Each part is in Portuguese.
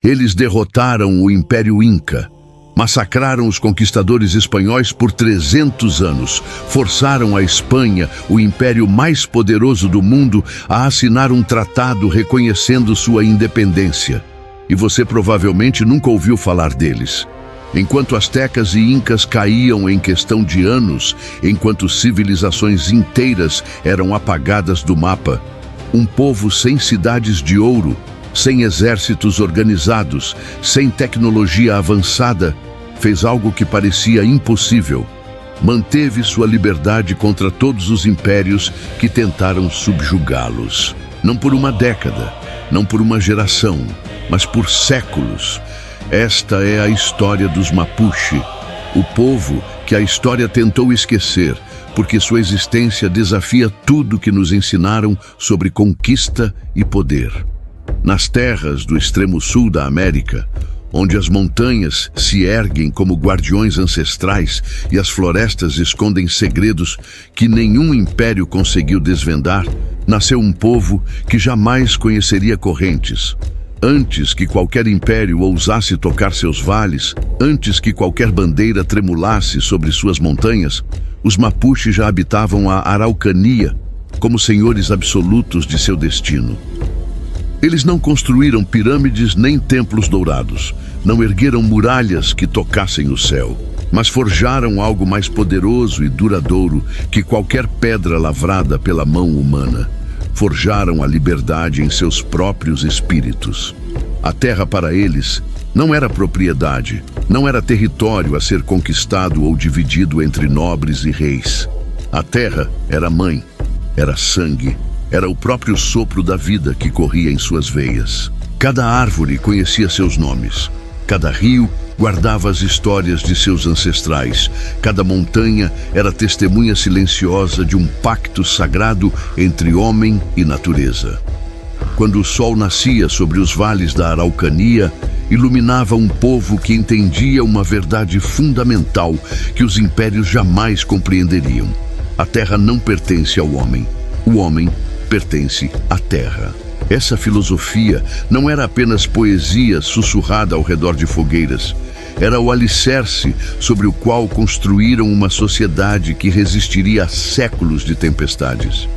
Eles derrotaram o Império Inca, massacraram os conquistadores espanhóis por 300 anos, forçaram a Espanha, o império mais poderoso do mundo, a assinar um tratado reconhecendo sua independência. E você provavelmente nunca ouviu falar deles. Enquanto astecas e incas caíam em questão de anos, enquanto civilizações inteiras eram apagadas do mapa, um povo sem cidades de ouro, sem exércitos organizados, sem tecnologia avançada, fez algo que parecia impossível. Manteve sua liberdade contra todos os impérios que tentaram subjugá-los. Não por uma década, não por uma geração, mas por séculos. Esta é a história dos Mapuche, o povo que a história tentou esquecer, porque sua existência desafia tudo que nos ensinaram sobre conquista e poder. Nas terras do extremo sul da América, onde as montanhas se erguem como guardiões ancestrais e as florestas escondem segredos que nenhum império conseguiu desvendar, nasceu um povo que jamais conheceria correntes. Antes que qualquer império ousasse tocar seus vales, antes que qualquer bandeira tremulasse sobre suas montanhas, os Mapuche já habitavam a Araucania como senhores absolutos de seu destino. Eles não construíram pirâmides nem templos dourados, não ergueram muralhas que tocassem o céu, mas forjaram algo mais poderoso e duradouro que qualquer pedra lavrada pela mão humana. Forjaram a liberdade em seus próprios espíritos. A terra para eles não era propriedade, não era território a ser conquistado ou dividido entre nobres e reis. A terra era mãe, era sangue, era o próprio sopro da vida que corria em suas veias. Cada árvore conhecia seus nomes, cada rio guardava as histórias de seus ancestrais, cada montanha era testemunha silenciosa de um pacto sagrado entre homem e natureza. Quando o sol nascia sobre os vales da Araucania, iluminava um povo que entendia uma verdade fundamental que os impérios jamais compreenderiam. A terra não pertence ao homem, o homem pertence à terra. Essa filosofia não era apenas poesia sussurrada ao redor de fogueiras. Era o alicerce sobre o qual construíram uma sociedade que resistiria a séculos de tempestades.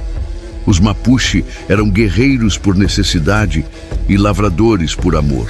Os Mapuche eram guerreiros por necessidade e lavradores por amor.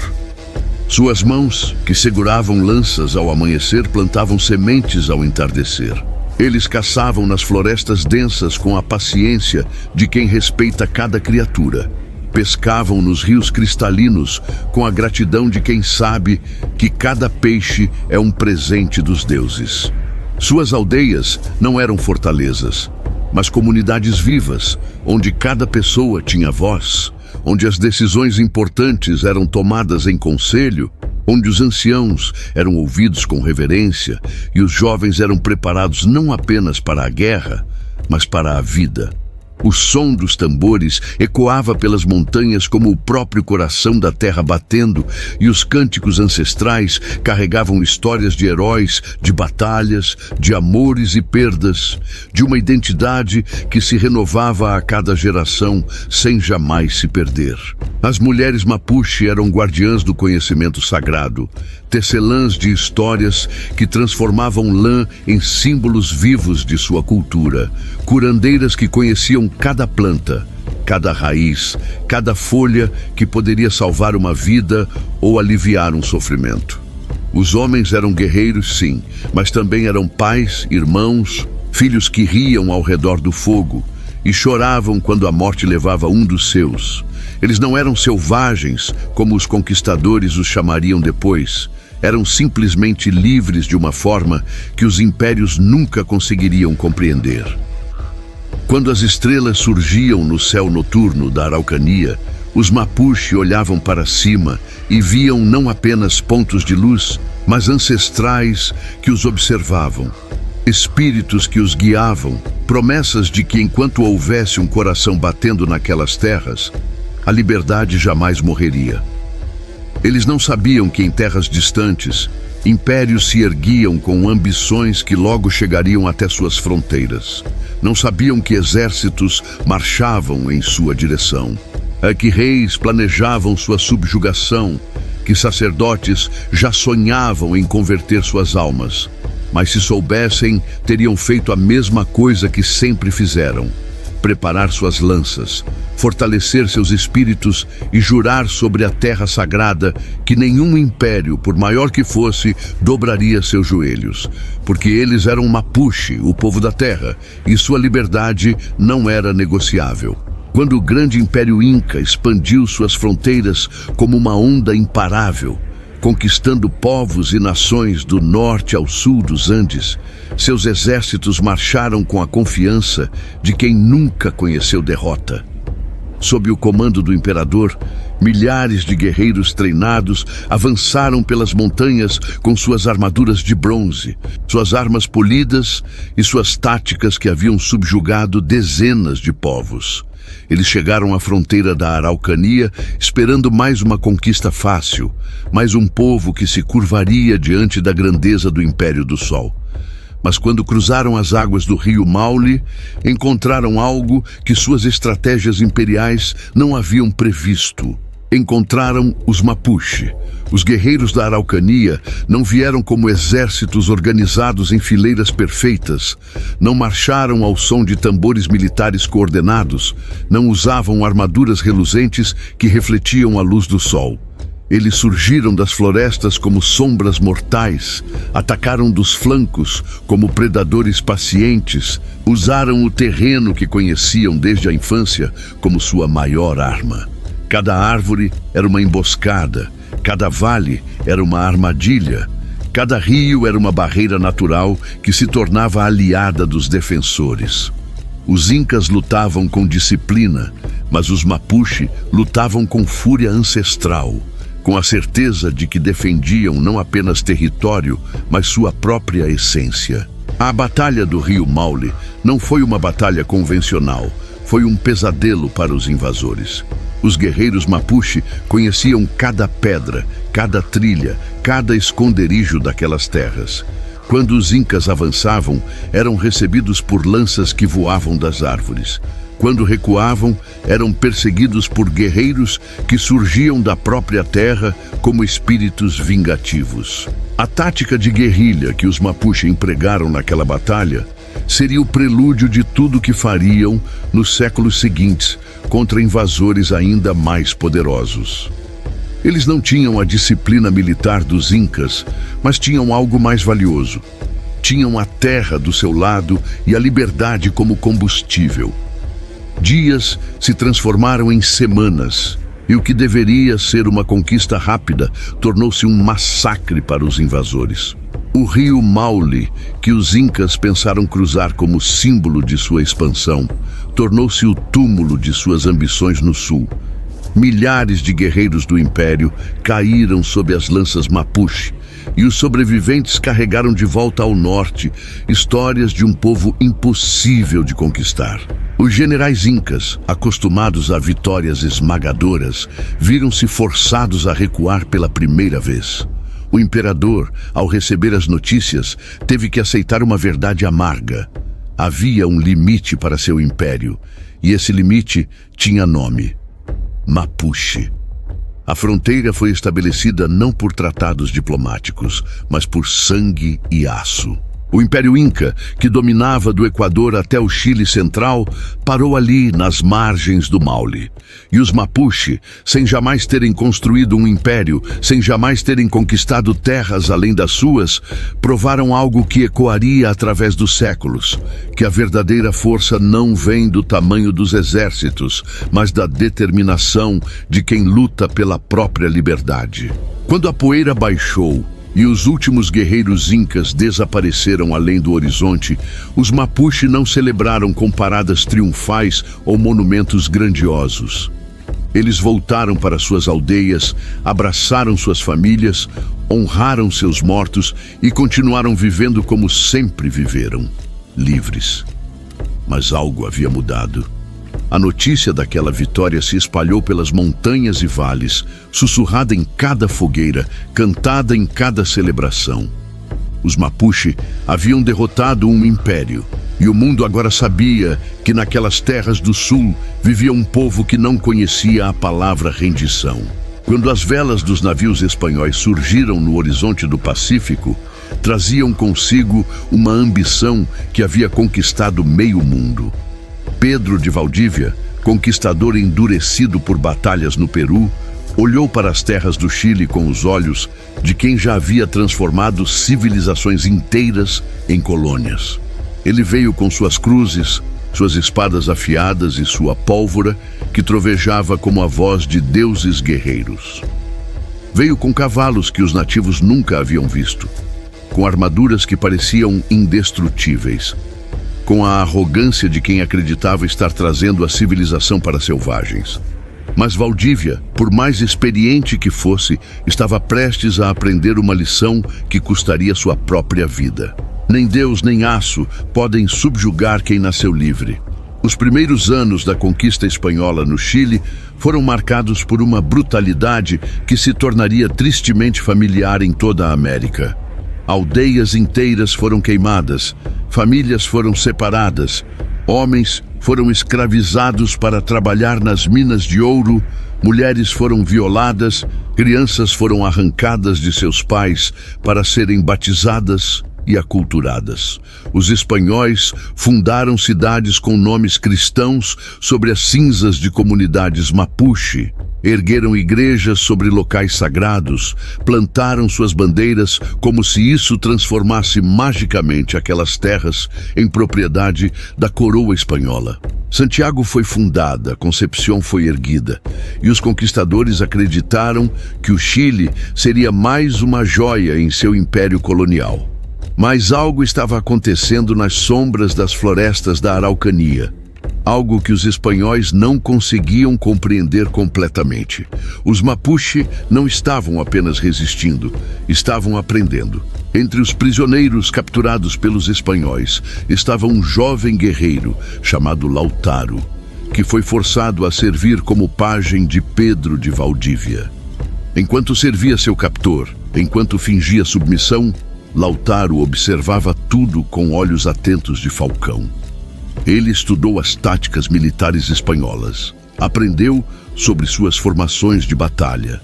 Suas mãos, que seguravam lanças ao amanhecer, plantavam sementes ao entardecer. Eles caçavam nas florestas densas com a paciência de quem respeita cada criatura. Pescavam nos rios cristalinos com a gratidão de quem sabe que cada peixe é um presente dos deuses. Suas aldeias não eram fortalezas, mas comunidades vivas, onde cada pessoa tinha voz, onde as decisões importantes eram tomadas em conselho, onde os anciãos eram ouvidos com reverência e os jovens eram preparados não apenas para a guerra, mas para a vida. O som dos tambores ecoava pelas montanhas como o próprio coração da terra batendo, e os cânticos ancestrais carregavam histórias de heróis, de batalhas, de amores e perdas, de uma identidade que se renovava a cada geração sem jamais se perder. As mulheres Mapuche eram guardiãs do conhecimento sagrado, tecelãs de histórias que transformavam lã em símbolos vivos de sua cultura, curandeiras que conheciam cada planta, cada raiz, cada folha que poderia salvar uma vida ou aliviar um sofrimento. Os homens eram guerreiros, sim, mas também eram pais, irmãos, filhos que riam ao redor do fogo e choravam quando a morte levava um dos seus. Eles não eram selvagens, como os conquistadores os chamariam depois. Eram simplesmente livres de uma forma que os impérios nunca conseguiriam compreender. Quando as estrelas surgiam no céu noturno da Araucania, os Mapuche olhavam para cima e viam não apenas pontos de luz, mas ancestrais que os observavam, espíritos que os guiavam, promessas de que enquanto houvesse um coração batendo naquelas terras, a liberdade jamais morreria. Eles não sabiam que em terras distantes, impérios se erguiam com ambições que logo chegariam até suas fronteiras. Não sabiam que exércitos marchavam em sua direção, que reis planejavam sua subjugação, que sacerdotes já sonhavam em converter suas almas. Mas se soubessem, teriam feito a mesma coisa que sempre fizeram: preparar suas lanças, fortalecer seus espíritos e jurar sobre a terra sagrada que nenhum império, por maior que fosse, dobraria seus joelhos, porque eles eram Mapuche, o povo da terra, e sua liberdade não era negociável. Quando o grande Império Inca expandiu suas fronteiras como uma onda imparável, conquistando povos e nações do norte ao sul dos Andes, seus exércitos marcharam com a confiança de quem nunca conheceu derrota. Sob o comando do imperador, milhares de guerreiros treinados avançaram pelas montanhas com suas armaduras de bronze, suas armas polidas e suas táticas que haviam subjugado dezenas de povos. Eles chegaram à fronteira da Araucania esperando mais uma conquista fácil, mais um povo que se curvaria diante da grandeza do Império do Sol. Mas quando cruzaram as águas do rio Maule, encontraram algo que suas estratégias imperiais não haviam previsto. Encontraram os Mapuche. Os guerreiros da Araucania não vieram como exércitos organizados em fileiras perfeitas, não marcharam ao som de tambores militares coordenados, não usavam armaduras reluzentes que refletiam a luz do sol. Eles surgiram das florestas como sombras mortais, atacaram dos flancos como predadores pacientes, usaram o terreno que conheciam desde a infância como sua maior arma. Cada árvore era uma emboscada, cada vale era uma armadilha, cada rio era uma barreira natural que se tornava aliada dos defensores. Os incas lutavam com disciplina, mas os Mapuche lutavam com fúria ancestral, com a certeza de que defendiam não apenas território, mas sua própria essência. A Batalha do Rio Maule não foi uma batalha convencional, foi um pesadelo para os invasores. Os guerreiros Mapuche conheciam cada pedra, cada trilha, cada esconderijo daquelas terras. Quando os incas avançavam, eram recebidos por lanças que voavam das árvores. Quando recuavam, eram perseguidos por guerreiros que surgiam da própria terra como espíritos vingativos. A tática de guerrilha que os Mapuche empregaram naquela batalha seria o prelúdio de tudo que fariam nos séculos seguintes contra invasores ainda mais poderosos. Eles não tinham a disciplina militar dos incas, mas tinham algo mais valioso. Tinham a terra do seu lado e a liberdade como combustível. Dias se transformaram em semanas, e o que deveria ser uma conquista rápida tornou-se um massacre para os invasores. O rio Maule, que os incas pensaram cruzar como símbolo de sua expansão, tornou-se o túmulo de suas ambições no sul. Milhares de guerreiros do Império caíram sob as lanças Mapuche, e os sobreviventes carregaram de volta ao norte histórias de um povo impossível de conquistar. Os generais incas, acostumados a vitórias esmagadoras, viram-se forçados a recuar pela primeira vez. O imperador, ao receber as notícias, teve que aceitar uma verdade amarga. Havia um limite para seu império, e esse limite tinha nome: Mapuche. A fronteira foi estabelecida não por tratados diplomáticos, mas por sangue e aço. O Império Inca, que dominava do Equador até o Chile central, parou ali nas margens do Maule. E os Mapuche, sem jamais terem construído um império, sem jamais terem conquistado terras além das suas, provaram algo que ecoaria através dos séculos: que a verdadeira força não vem do tamanho dos exércitos, mas da determinação de quem luta pela própria liberdade. Quando a poeira baixou e os últimos guerreiros incas desapareceram além do horizonte, os Mapuche não celebraram com paradas triunfais ou monumentos grandiosos. Eles voltaram para suas aldeias, abraçaram suas famílias, honraram seus mortos e continuaram vivendo como sempre viveram, livres. Mas algo havia mudado. A notícia daquela vitória se espalhou pelas montanhas e vales, sussurrada em cada fogueira, cantada em cada celebração. Os Mapuche haviam derrotado um império, e o mundo agora sabia que naquelas terras do sul vivia um povo que não conhecia a palavra rendição. Quando as velas dos navios espanhóis surgiram no horizonte do Pacífico, traziam consigo uma ambição que havia conquistado meio mundo. Pedro de Valdívia, conquistador endurecido por batalhas no Peru, olhou para as terras do Chile com os olhos de quem já havia transformado civilizações inteiras em colônias. Ele veio com suas cruzes, suas espadas afiadas e sua pólvora, que trovejava como a voz de deuses guerreiros. Veio com cavalos que os nativos nunca haviam visto, com armaduras que pareciam indestrutíveis, com a arrogância de quem acreditava estar trazendo a civilização para selvagens. Mas Valdívia, por mais experiente que fosse, estava prestes a aprender uma lição que custaria sua própria vida. Nem Deus nem aço podem subjugar quem nasceu livre. Os primeiros anos da conquista espanhola no Chile foram marcados por uma brutalidade que se tornaria tristemente familiar em toda a América. Aldeias inteiras foram queimadas, famílias foram separadas, homens foram escravizados para trabalhar nas minas de ouro, mulheres foram violadas, crianças foram arrancadas de seus pais para serem batizadas e aculturadas. Os espanhóis fundaram cidades com nomes cristãos sobre as cinzas de comunidades Mapuche, ergueram igrejas sobre locais sagrados, plantaram suas bandeiras como se isso transformasse magicamente aquelas terras em propriedade da coroa espanhola. Santiago foi fundada, Concepción foi erguida, e os conquistadores acreditaram que o Chile seria mais uma joia em seu império colonial. Mas algo estava acontecendo nas sombras das florestas da Araucania. Algo que os espanhóis não conseguiam compreender completamente. Os Mapuche não estavam apenas resistindo, estavam aprendendo. Entre os prisioneiros capturados pelos espanhóis estava um jovem guerreiro chamado Lautaro, que foi forçado a servir como pajem de Pedro de Valdívia. Enquanto servia seu captor, enquanto fingia submissão, Lautaro observava tudo com olhos atentos de falcão. Ele estudou as táticas militares espanholas, aprendeu sobre suas formações de batalha,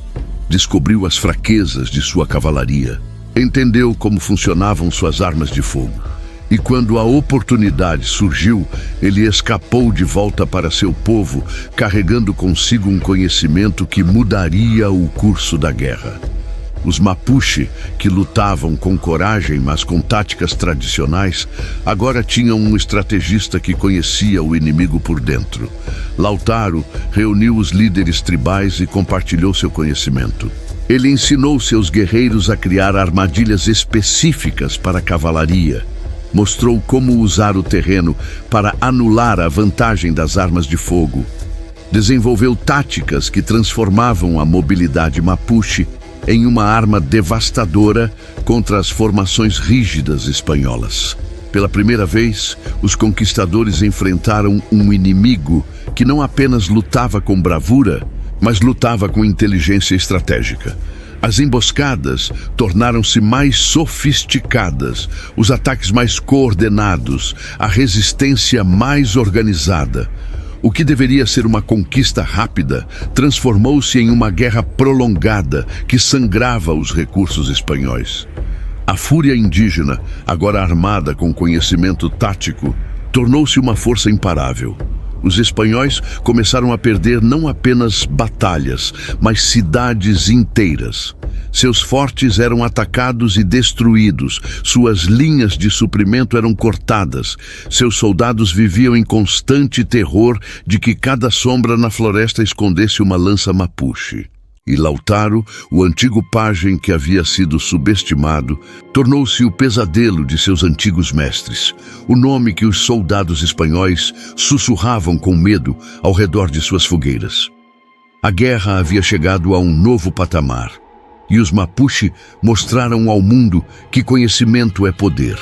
descobriu as fraquezas de sua cavalaria, entendeu como funcionavam suas armas de fogo. E quando a oportunidade surgiu, ele escapou de volta para seu povo, carregando consigo um conhecimento que mudaria o curso da guerra. Os Mapuche, que lutavam com coragem, mas com táticas tradicionais, agora tinham um estrategista que conhecia o inimigo por dentro. Lautaro reuniu os líderes tribais e compartilhou seu conhecimento. Ele ensinou seus guerreiros a criar armadilhas específicas para a cavalaria. Mostrou como usar o terreno para anular a vantagem das armas de fogo. Desenvolveu táticas que transformavam a mobilidade Mapuche em uma arma devastadora contra as formações rígidas espanholas. Pela primeira vez, os conquistadores enfrentaram um inimigo que não apenas lutava com bravura, mas lutava com inteligência estratégica. As emboscadas tornaram-se mais sofisticadas, os ataques mais coordenados, a resistência mais organizada. O que deveria ser uma conquista rápida transformou-se em uma guerra prolongada que sangrava os recursos espanhóis. A fúria indígena, agora armada com conhecimento tático, tornou-se uma força imparável. Os espanhóis começaram a perder não apenas batalhas, mas cidades inteiras. Seus fortes eram atacados e destruídos, suas linhas de suprimento eram cortadas, seus soldados viviam em constante terror de que cada sombra na floresta escondesse uma lança Mapuche. E Lautaro, o antigo pajem que havia sido subestimado, tornou-se o pesadelo de seus antigos mestres, o nome que os soldados espanhóis sussurravam com medo ao redor de suas fogueiras. A guerra havia chegado a um novo patamar, e os Mapuche mostraram ao mundo que conhecimento é poder,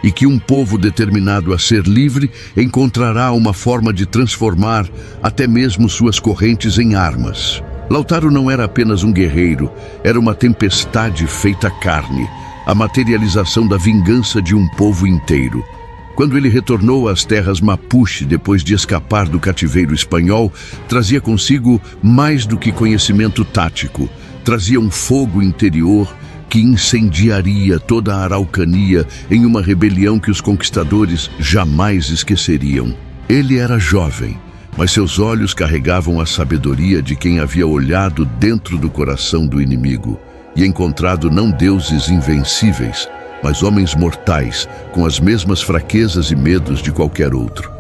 e que um povo determinado a ser livre encontrará uma forma de transformar até mesmo suas correntes em armas. Lautaro não era apenas um guerreiro, era uma tempestade feita carne, a materialização da vingança de um povo inteiro. Quando ele retornou às terras Mapuche depois de escapar do cativeiro espanhol, trazia consigo mais do que conhecimento tático. Trazia um fogo interior que incendiaria toda a Araucania em uma rebelião que os conquistadores jamais esqueceriam. Ele era jovem, mas seus olhos carregavam a sabedoria de quem havia olhado dentro do coração do inimigo e encontrado não deuses invencíveis, mas homens mortais, com as mesmas fraquezas e medos de qualquer outro.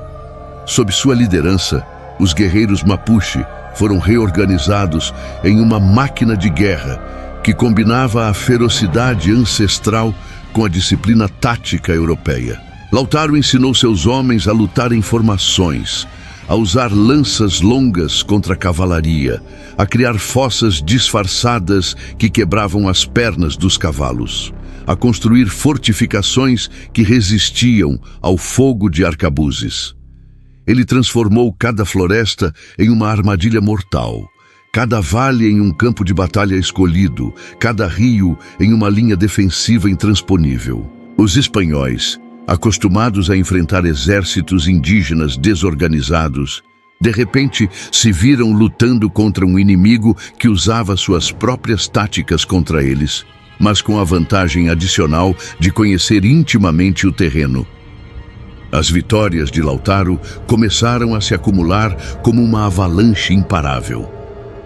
Sob sua liderança, os guerreiros Mapuche foram reorganizados em uma máquina de guerra que combinava a ferocidade ancestral com a disciplina tática europeia. Lautaro ensinou seus homens a lutar em formações, a usar lanças longas contra a cavalaria, a criar fossas disfarçadas que quebravam as pernas dos cavalos, a construir fortificações que resistiam ao fogo de arcabuzes. Ele transformou cada floresta em uma armadilha mortal, cada vale em um campo de batalha escolhido, cada rio em uma linha defensiva intransponível. Os espanhóis, acostumados a enfrentar exércitos indígenas desorganizados, de repente se viram lutando contra um inimigo que usava suas próprias táticas contra eles, mas com a vantagem adicional de conhecer intimamente o terreno. As vitórias de Lautaro começaram a se acumular como uma avalanche imparável.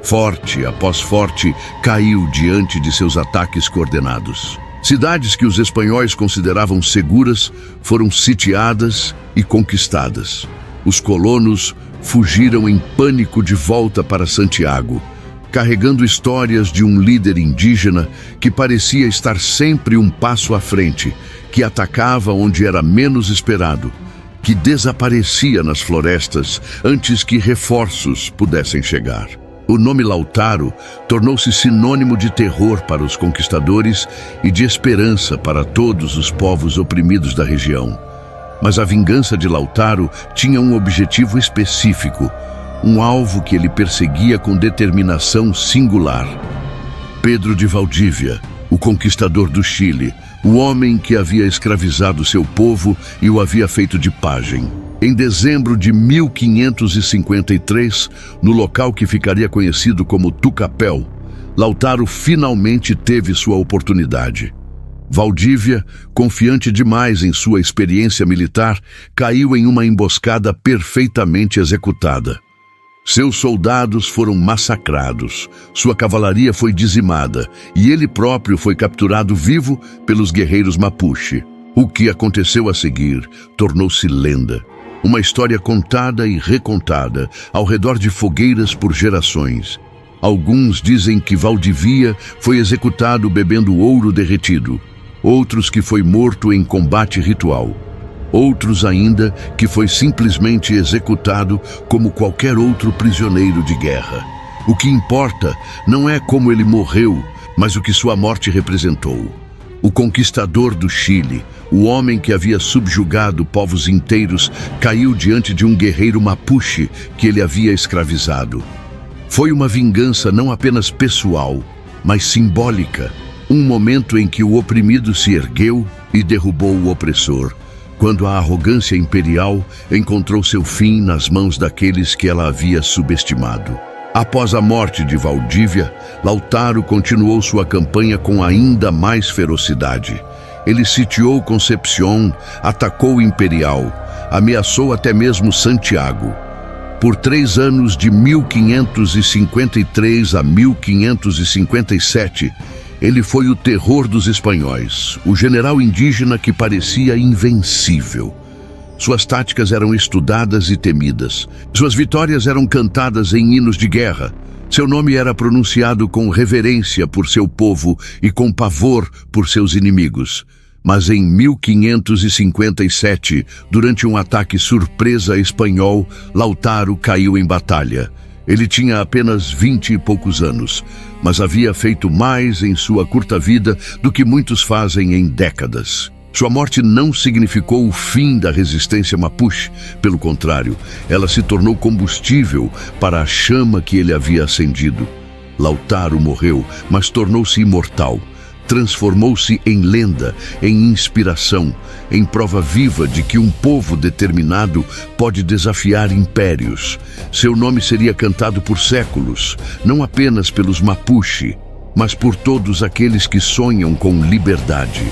Forte após forte caiu diante de seus ataques coordenados. Cidades que os espanhóis consideravam seguras foram sitiadas e conquistadas. Os colonos fugiram em pânico de volta para Santiago, carregando histórias de um líder indígena que parecia estar sempre um passo à frente, que atacava onde era menos esperado, que desaparecia nas florestas antes que reforços pudessem chegar. O nome Lautaro tornou-se sinônimo de terror para os conquistadores e de esperança para todos os povos oprimidos da região. Mas a vingança de Lautaro tinha um objetivo específico, um alvo que ele perseguia com determinação singular. Pedro de Valdívia, o conquistador do Chile, o homem que havia escravizado seu povo e o havia feito de pajem. Em dezembro de 1553, no local que ficaria conhecido como Tucapel, Lautaro finalmente teve sua oportunidade. Valdívia, confiante demais em sua experiência militar, caiu em uma emboscada perfeitamente executada. Seus soldados foram massacrados, sua cavalaria foi dizimada e ele próprio foi capturado vivo pelos guerreiros Mapuche. O que aconteceu a seguir tornou-se lenda, uma história contada e recontada ao redor de fogueiras por gerações. Alguns dizem que Valdívia foi executado bebendo ouro derretido, outros que foi morto em combate ritual. Outros ainda que foi simplesmente executado como qualquer outro prisioneiro de guerra. O que importa não é como ele morreu, mas o que sua morte representou. O conquistador do Chile, o homem que havia subjugado povos inteiros, caiu diante de um guerreiro Mapuche que ele havia escravizado. Foi uma vingança não apenas pessoal, mas simbólica. Um momento em que o oprimido se ergueu e derrubou o opressor, quando a arrogância imperial encontrou seu fim nas mãos daqueles que ela havia subestimado. Após a morte de Valdívia, Lautaro continuou sua campanha com ainda mais ferocidade. Ele sitiou Concepción, atacou o Imperial, ameaçou até mesmo Santiago. Por 3 anos, de 1553 a 1557, ele foi o terror dos espanhóis, o general indígena que parecia invencível. Suas táticas eram estudadas e temidas. Suas vitórias eram cantadas em hinos de guerra. Seu nome era pronunciado com reverência por seu povo e com pavor por seus inimigos. Mas em 1557, durante um ataque surpresa espanhol, Lautaro caiu em batalha. Ele tinha apenas 20 e poucos anos, mas havia feito mais em sua curta vida do que muitos fazem em décadas. Sua morte não significou o fim da resistência Mapuche. Pelo contrário, ela se tornou combustível para a chama que ele havia acendido. Lautaro morreu, mas tornou-se imortal, transformou-se em lenda, em inspiração, em prova viva de que um povo determinado pode desafiar impérios. Seu nome seria cantado por séculos, não apenas pelos Mapuche, mas por todos aqueles que sonham com liberdade.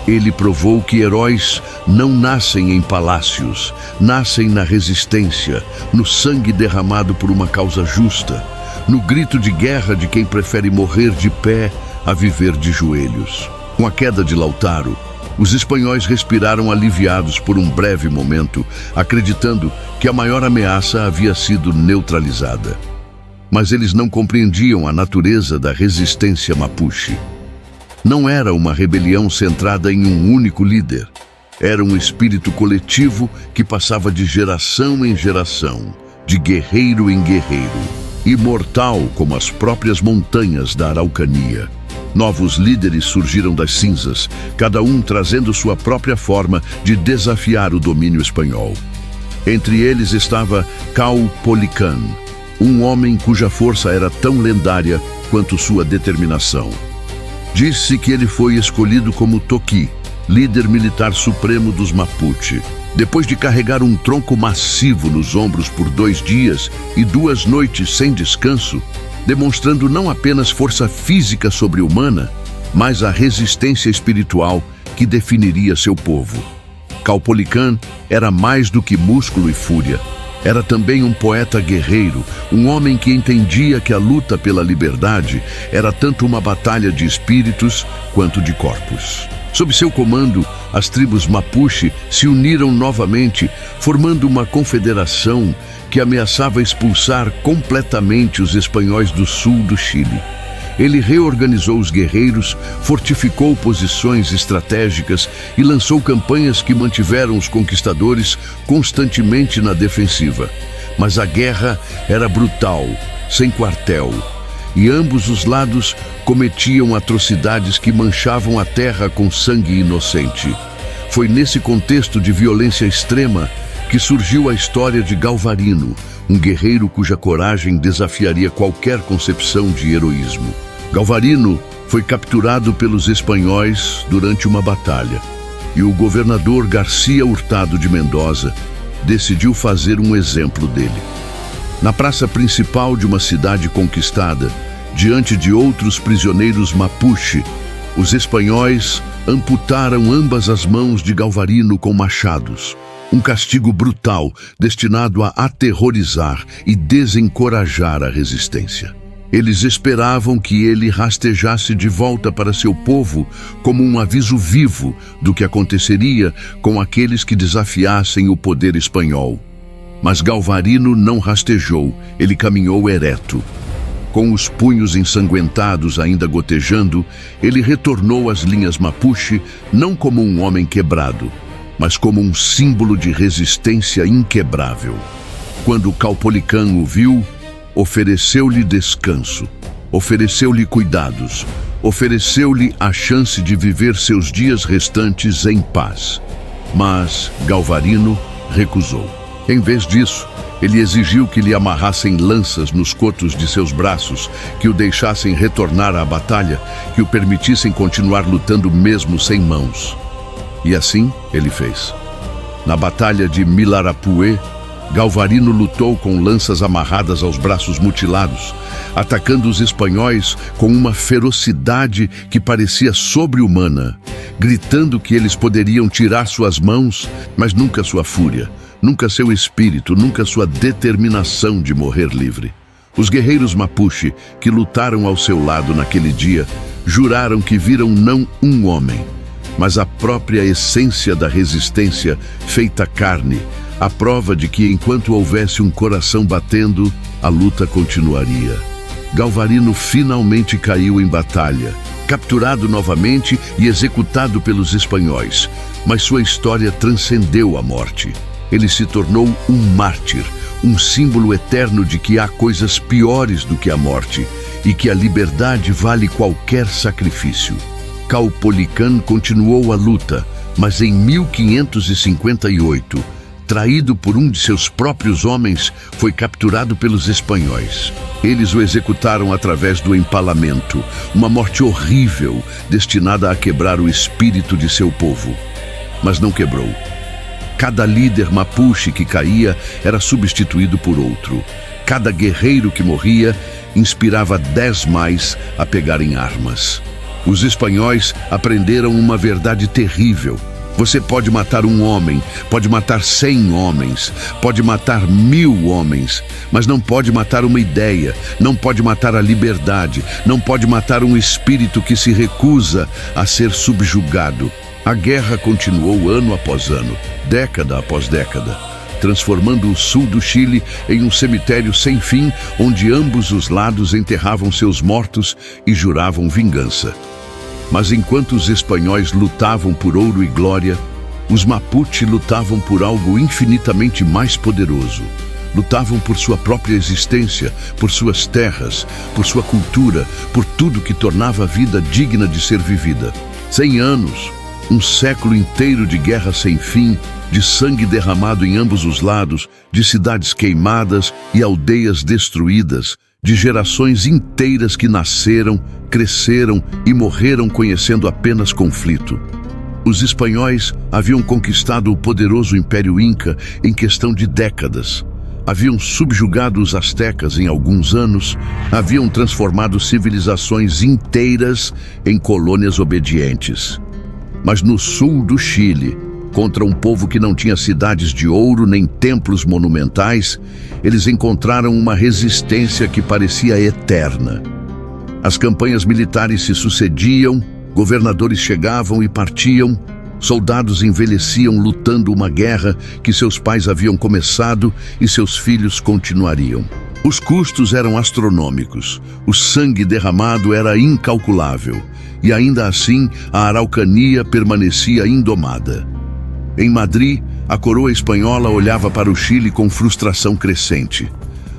Ele provou que heróis não nascem em palácios, nascem na resistência, no sangue derramado por uma causa justa, no grito de guerra de quem prefere morrer de pé a viver de joelhos. Com a queda de Lautaro, os espanhóis respiraram aliviados por um breve momento, acreditando que a maior ameaça havia sido neutralizada. Mas eles não compreendiam a natureza da resistência Mapuche. Não era uma rebelião centrada em um único líder. Era um espírito coletivo que passava de geração em geração, de guerreiro em guerreiro, imortal como as próprias montanhas da Araucania. Novos líderes surgiram das cinzas, cada um trazendo sua própria forma de desafiar o domínio espanhol. Entre eles estava Caupolicán, um homem cuja força era tão lendária quanto sua determinação. Disse que ele foi escolhido como Toqui, líder militar supremo dos Mapuche, depois de carregar um tronco massivo nos ombros por 2 dias e 2 noites sem descanso, demonstrando não apenas força física sobre-humana, mas a resistência espiritual que definiria seu povo. Caupolicán era mais do que músculo e fúria. Era também um poeta guerreiro, um homem que entendia que a luta pela liberdade era tanto uma batalha de espíritos quanto de corpos. Sob seu comando, as tribos Mapuche se uniram novamente, formando uma confederação que ameaçava expulsar completamente os espanhóis do sul do Chile. Ele reorganizou os guerreiros, fortificou posições estratégicas e lançou campanhas que mantiveram os conquistadores constantemente na defensiva. Mas a guerra era brutal, sem quartel, e ambos os lados cometiam atrocidades que manchavam a terra com sangue inocente. Foi nesse contexto de violência extrema que surgiu a história de Galvarino, um guerreiro cuja coragem desafiaria qualquer concepção de heroísmo. Galvarino foi capturado pelos espanhóis durante uma batalha, e o governador Garcia Hurtado de Mendoza decidiu fazer um exemplo dele. Na praça principal de uma cidade conquistada, diante de outros prisioneiros Mapuche, os espanhóis amputaram ambas as mãos de Galvarino com machados. Um castigo brutal destinado a aterrorizar e desencorajar a resistência. Eles esperavam que ele rastejasse de volta para seu povo como um aviso vivo do que aconteceria com aqueles que desafiassem o poder espanhol. Mas Galvarino não rastejou, ele caminhou ereto. Com os punhos ensanguentados ainda gotejando, ele retornou às linhas Mapuche não como um homem quebrado, mas como um símbolo de resistência inquebrável. Quando Caupolicán o viu, ofereceu-lhe descanso, ofereceu-lhe cuidados, ofereceu-lhe a chance de viver seus dias restantes em paz. Mas Galvarino recusou. Em vez disso, ele exigiu que lhe amarrassem lanças nos cotos de seus braços, que o deixassem retornar à batalha, que o permitissem continuar lutando mesmo sem mãos. E assim ele fez. Na batalha de Milarapué, Galvarino lutou com lanças amarradas aos braços mutilados, atacando os espanhóis com uma ferocidade que parecia sobre-humana, gritando que eles poderiam tirar suas mãos, mas nunca sua fúria, nunca seu espírito, nunca sua determinação de morrer livre. Os guerreiros Mapuche, que lutaram ao seu lado naquele dia, juraram que viram não um homem, mas a própria essência da resistência feita carne, a prova de que enquanto houvesse um coração batendo, a luta continuaria. Galvarino finalmente caiu em batalha, capturado novamente e executado pelos espanhóis, mas sua história transcendeu a morte. Ele se tornou um mártir, um símbolo eterno de que há coisas piores do que a morte e que a liberdade vale qualquer sacrifício. Caupolicán continuou a luta, mas em 1558, traído por um de seus próprios homens, foi capturado pelos espanhóis. Eles o executaram através do empalamento, uma morte horrível, destinada a quebrar o espírito de seu povo. Mas não quebrou. Cada líder mapuche que caía era substituído por outro. Cada guerreiro que morria inspirava 10 mais a pegarem armas. Os espanhóis aprenderam uma verdade terrível. Você pode matar um homem, pode matar 100 homens, pode matar 1000 homens, mas não pode matar uma ideia, não pode matar a liberdade, não pode matar um espírito que se recusa a ser subjugado. A guerra continuou ano após ano, década após década, transformando o sul do Chile em um cemitério sem fim, onde ambos os lados enterravam seus mortos e juravam vingança. Mas enquanto os espanhóis lutavam por ouro e glória, os Mapuche lutavam por algo infinitamente mais poderoso. Lutavam por sua própria existência, por suas terras, por sua cultura, por tudo que tornava a vida digna de ser vivida. 100 anos, um século inteiro de guerra sem fim, de sangue derramado em ambos os lados, de cidades queimadas e aldeias destruídas, de gerações inteiras que nasceram, cresceram e morreram conhecendo apenas conflito. Os espanhóis haviam conquistado o poderoso Império Inca em questão de décadas. Haviam subjugado os astecas em alguns anos, haviam transformado civilizações inteiras em colônias obedientes. Mas no sul do Chile, contra um povo que não tinha cidades de ouro nem templos monumentais, eles encontraram uma resistência que parecia eterna. As campanhas militares se sucediam, governadores chegavam e partiam, soldados envelheciam lutando uma guerra que seus pais haviam começado e seus filhos continuariam. Os custos eram astronômicos, o sangue derramado era incalculável, e ainda assim a Araucania permanecia indomada. Em Madrid, a coroa espanhola olhava para o Chile com frustração crescente.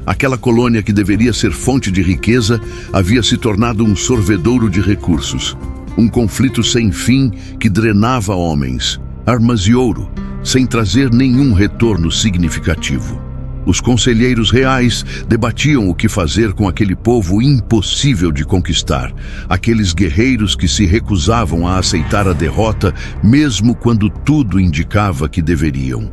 Aquela colônia que deveria ser fonte de riqueza havia se tornado um sorvedouro de recursos. Um conflito sem fim que drenava homens, armas e ouro, sem trazer nenhum retorno significativo. Os conselheiros reais debatiam o que fazer com aquele povo impossível de conquistar, aqueles guerreiros que se recusavam a aceitar a derrota, mesmo quando tudo indicava que deveriam.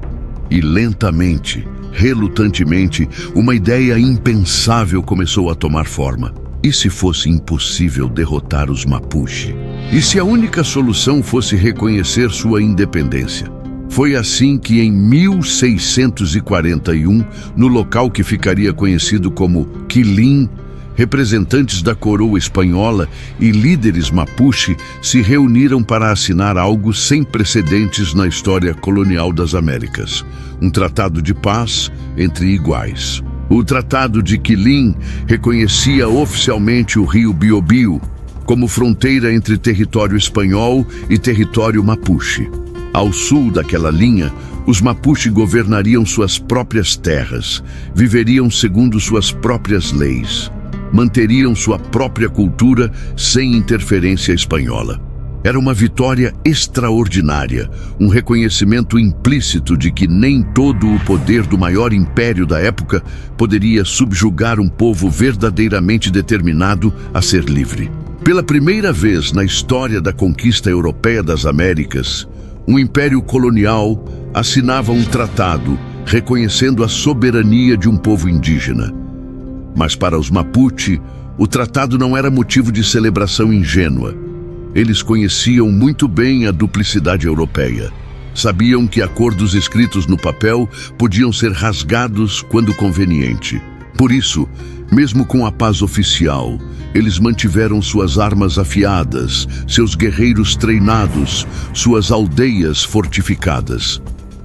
E lentamente, relutantemente, uma ideia impensável começou a tomar forma. E se fosse impossível derrotar os Mapuche? E se a única solução fosse reconhecer sua independência? Foi assim que em 1641, no local que ficaria conhecido como Quilín, representantes da coroa espanhola e líderes Mapuche se reuniram para assinar algo sem precedentes na história colonial das Américas, um tratado de paz entre iguais. O Tratado de Quilín reconhecia oficialmente o rio Biobío como fronteira entre território espanhol e território Mapuche. Ao sul daquela linha, os Mapuche governariam suas próprias terras, viveriam segundo suas próprias leis, manteriam sua própria cultura sem interferência espanhola. Era uma vitória extraordinária, um reconhecimento implícito de que nem todo o poder do maior império da época poderia subjugar um povo verdadeiramente determinado a ser livre. Pela primeira vez na história da conquista europeia das Américas, um império colonial assinava um tratado reconhecendo a soberania de um povo indígena. Mas para os Mapuche, o tratado não era motivo de celebração ingênua. Eles conheciam muito bem a duplicidade europeia. Sabiam que acordos escritos no papel podiam ser rasgados quando conveniente. Por isso, mesmo com a paz oficial, eles mantiveram suas armas afiadas, seus guerreiros treinados, suas aldeias fortificadas.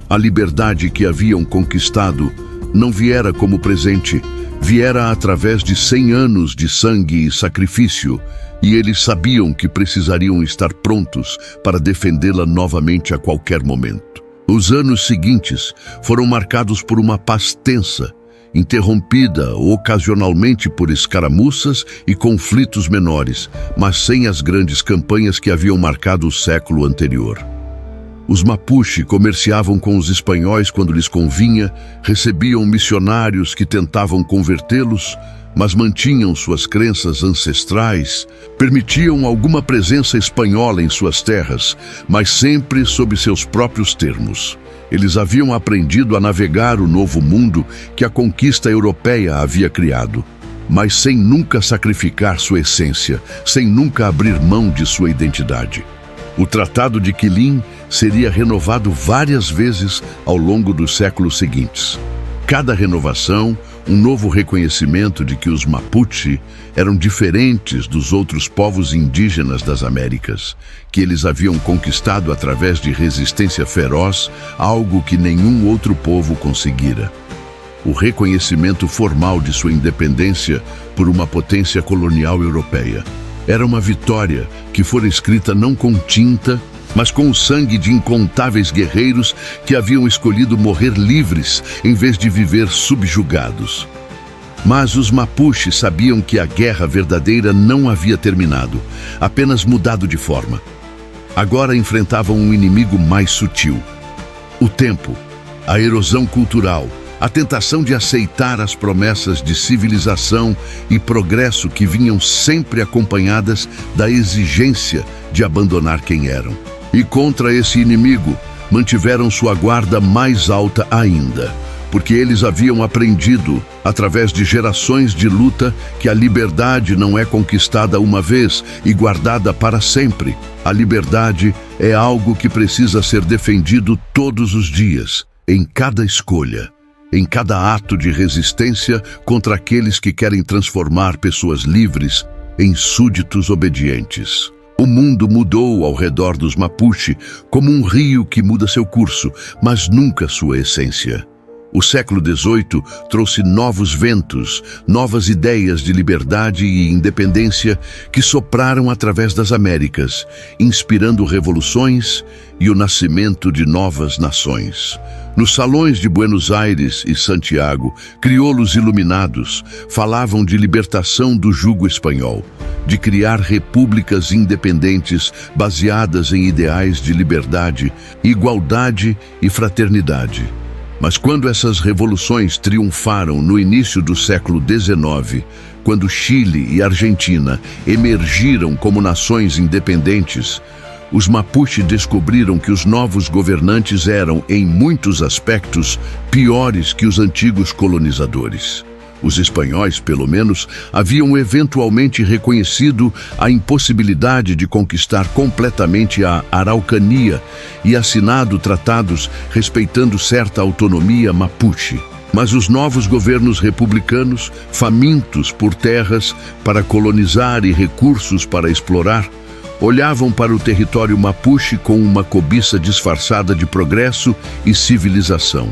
A liberdade que haviam conquistado não viera como presente, viera através de 100 anos de sangue e sacrifício, e eles sabiam que precisariam estar prontos para defendê-la novamente a qualquer momento. Os anos seguintes foram marcados por uma paz tensa, interrompida ocasionalmente por escaramuças e conflitos menores, mas sem as grandes campanhas que haviam marcado o século anterior. Os Mapuche comerciavam com os espanhóis quando lhes convinha, recebiam missionários que tentavam convertê-los, mas mantinham suas crenças ancestrais, permitiam alguma presença espanhola em suas terras, mas sempre sob seus próprios termos. Eles haviam aprendido a navegar o novo mundo que a conquista europeia havia criado, mas sem nunca sacrificar sua essência, sem nunca abrir mão de sua identidade. O Tratado de Quilim seria renovado várias vezes ao longo dos séculos seguintes. Cada renovação, um novo reconhecimento de que os Mapuche eram diferentes dos outros povos indígenas das Américas, que eles haviam conquistado através de resistência feroz, algo que nenhum outro povo conseguira. O reconhecimento formal de sua independência por uma potência colonial europeia. Era uma vitória que fora escrita não com tinta, mas com o sangue de incontáveis guerreiros que haviam escolhido morrer livres em vez de viver subjugados. Mas os Mapuche sabiam que a guerra verdadeira não havia terminado, apenas mudado de forma. Agora enfrentavam um inimigo mais sutil. O tempo, a erosão cultural, a tentação de aceitar as promessas de civilização e progresso que vinham sempre acompanhadas da exigência de abandonar quem eram. E contra esse inimigo, mantiveram sua guarda mais alta ainda, porque eles haviam aprendido, através de gerações de luta, que a liberdade não é conquistada uma vez e guardada para sempre. A liberdade é algo que precisa ser defendido todos os dias, em cada escolha, em cada ato de resistência contra aqueles que querem transformar pessoas livres em súditos obedientes. O mundo mudou ao redor dos Mapuche como um rio que muda seu curso, mas nunca sua essência. O século XVIII trouxe novos ventos, novas ideias de liberdade e independência que sopraram através das Américas, inspirando revoluções e o nascimento de novas nações. Nos salões de Buenos Aires e Santiago, crioulos iluminados falavam de libertação do jugo espanhol, de criar repúblicas independentes baseadas em ideais de liberdade, igualdade e fraternidade. Mas quando essas revoluções triunfaram no início do século XIX, quando Chile e Argentina emergiram como nações independentes, os Mapuche descobriram que os novos governantes eram, em muitos aspectos, piores que os antigos colonizadores. Os espanhóis, pelo menos, haviam eventualmente reconhecido a impossibilidade de conquistar completamente a Araucania e assinado tratados respeitando certa autonomia Mapuche. Mas os novos governos republicanos, famintos por terras para colonizar e recursos para explorar, olhavam para o território Mapuche com uma cobiça disfarçada de progresso e civilização.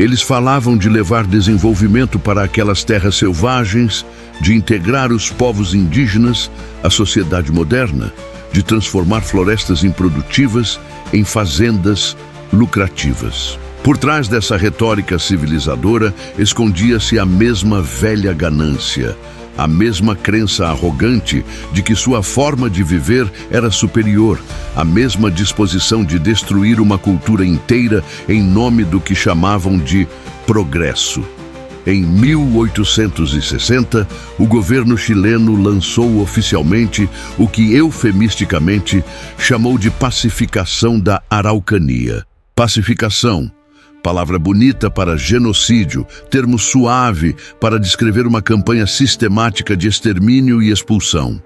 Eles falavam de levar desenvolvimento para aquelas terras selvagens, de integrar os povos indígenas à sociedade moderna, de transformar florestas improdutivas em fazendas lucrativas. Por trás dessa retórica civilizadora escondia-se a mesma velha ganância, a mesma crença arrogante de que sua forma de viver era superior, a mesma disposição de destruir uma cultura inteira em nome do que chamavam de progresso. Em 1860, o governo chileno lançou oficialmente o que eufemisticamente chamou de pacificação da Araucania. Pacificação, palavra bonita para genocídio, termo suave para descrever uma campanha sistemática de extermínio e expulsão.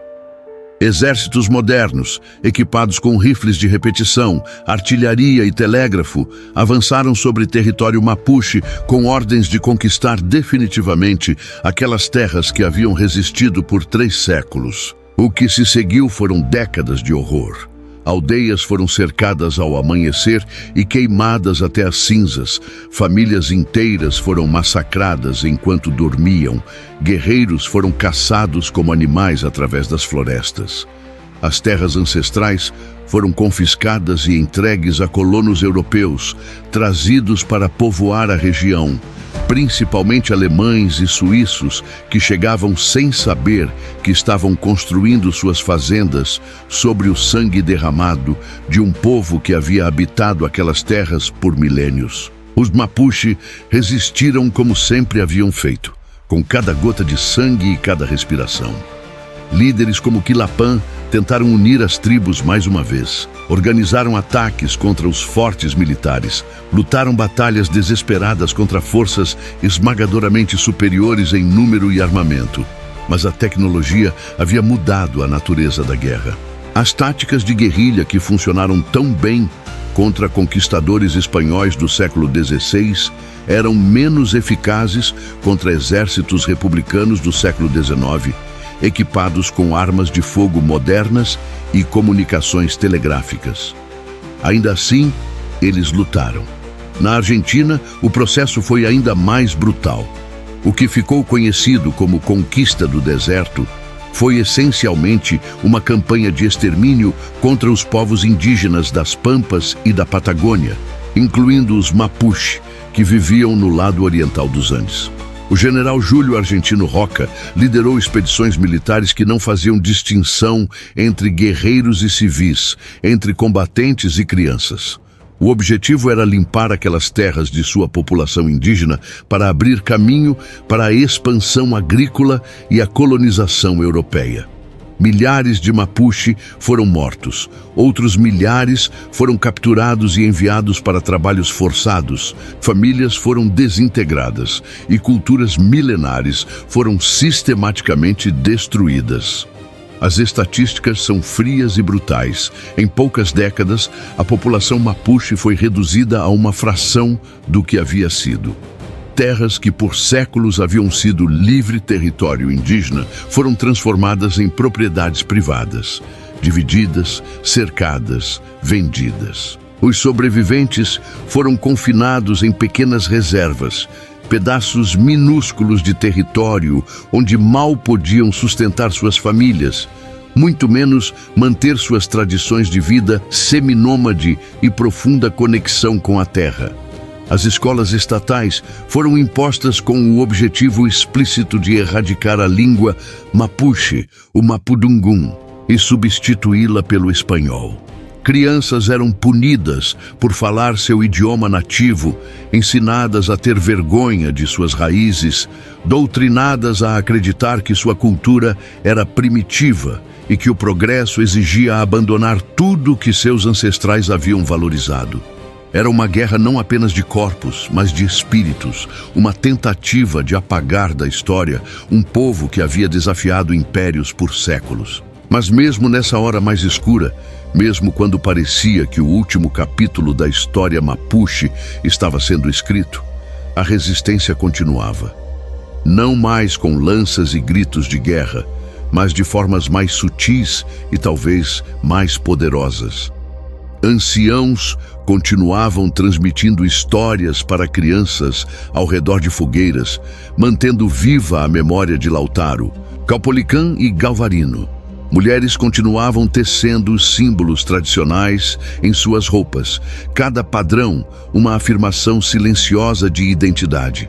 Exércitos modernos, equipados com rifles de repetição, artilharia e telégrafo, avançaram sobre território Mapuche com ordens de conquistar definitivamente aquelas terras que haviam resistido por 3 séculos. O que se seguiu foram décadas de horror. Aldeias foram cercadas ao amanhecer e queimadas até as cinzas. Famílias inteiras foram massacradas enquanto dormiam. Guerreiros foram caçados como animais através das florestas. As terras ancestrais foram confiscadas e entregues a colonos europeus, trazidos para povoar a região, principalmente alemães e suíços, que chegavam sem saber que estavam construindo suas fazendas sobre o sangue derramado de um povo que havia habitado aquelas terras por milênios. Os Mapuche resistiram como sempre haviam feito, com cada gota de sangue e cada respiração. Líderes como Quilapã tentaram unir as tribos mais uma vez. Organizaram ataques contra os fortes militares. Lutaram batalhas desesperadas contra forças esmagadoramente superiores em número e armamento. Mas a tecnologia havia mudado a natureza da guerra. As táticas de guerrilha que funcionaram tão bem contra conquistadores espanhóis do século XVI eram menos eficazes contra exércitos republicanos do século XIX, equipados com armas de fogo modernas e comunicações telegráficas. Ainda assim, eles lutaram. Na Argentina, o processo foi ainda mais brutal. O que ficou conhecido como Conquista do Deserto foi essencialmente uma campanha de extermínio contra os povos indígenas das Pampas e da Patagônia, incluindo os Mapuche, que viviam no lado oriental dos Andes. O general Júlio Argentino Roca liderou expedições militares que não faziam distinção entre guerreiros e civis, entre combatentes e crianças. O objetivo era limpar aquelas terras de sua população indígena para abrir caminho para a expansão agrícola e a colonização europeia. Milhares de Mapuche foram mortos, outros milhares foram capturados e enviados para trabalhos forçados, famílias foram desintegradas e culturas milenares foram sistematicamente destruídas. As estatísticas são frias e brutais. Em poucas décadas, a população Mapuche foi reduzida a uma fração do que havia sido. Terras que por séculos haviam sido livre território indígena foram transformadas em propriedades privadas, divididas, cercadas, vendidas. Os sobreviventes foram confinados em pequenas reservas, pedaços minúsculos de território onde mal podiam sustentar suas famílias, muito menos manter suas tradições de vida seminômade e profunda conexão com a terra. As escolas estatais foram impostas com o objetivo explícito de erradicar a língua Mapuche, o Mapudungum, e substituí-la pelo espanhol. Crianças eram punidas por falar seu idioma nativo, ensinadas a ter vergonha de suas raízes, doutrinadas a acreditar que sua cultura era primitiva e que o progresso exigia abandonar tudo que seus ancestrais haviam valorizado. Era uma guerra não apenas de corpos, mas de espíritos, uma tentativa de apagar da história um povo que havia desafiado impérios por séculos. Mas mesmo nessa hora mais escura, mesmo quando parecia que o último capítulo da história Mapuche estava sendo escrito, a resistência continuava. Não mais com lanças e gritos de guerra, mas de formas mais sutis e talvez mais poderosas. Anciãos continuavam transmitindo histórias para crianças ao redor de fogueiras, mantendo viva a memória de Lautaro, Caupolicán e Galvarino. Mulheres continuavam tecendo os símbolos tradicionais em suas roupas, cada padrão uma afirmação silenciosa de identidade.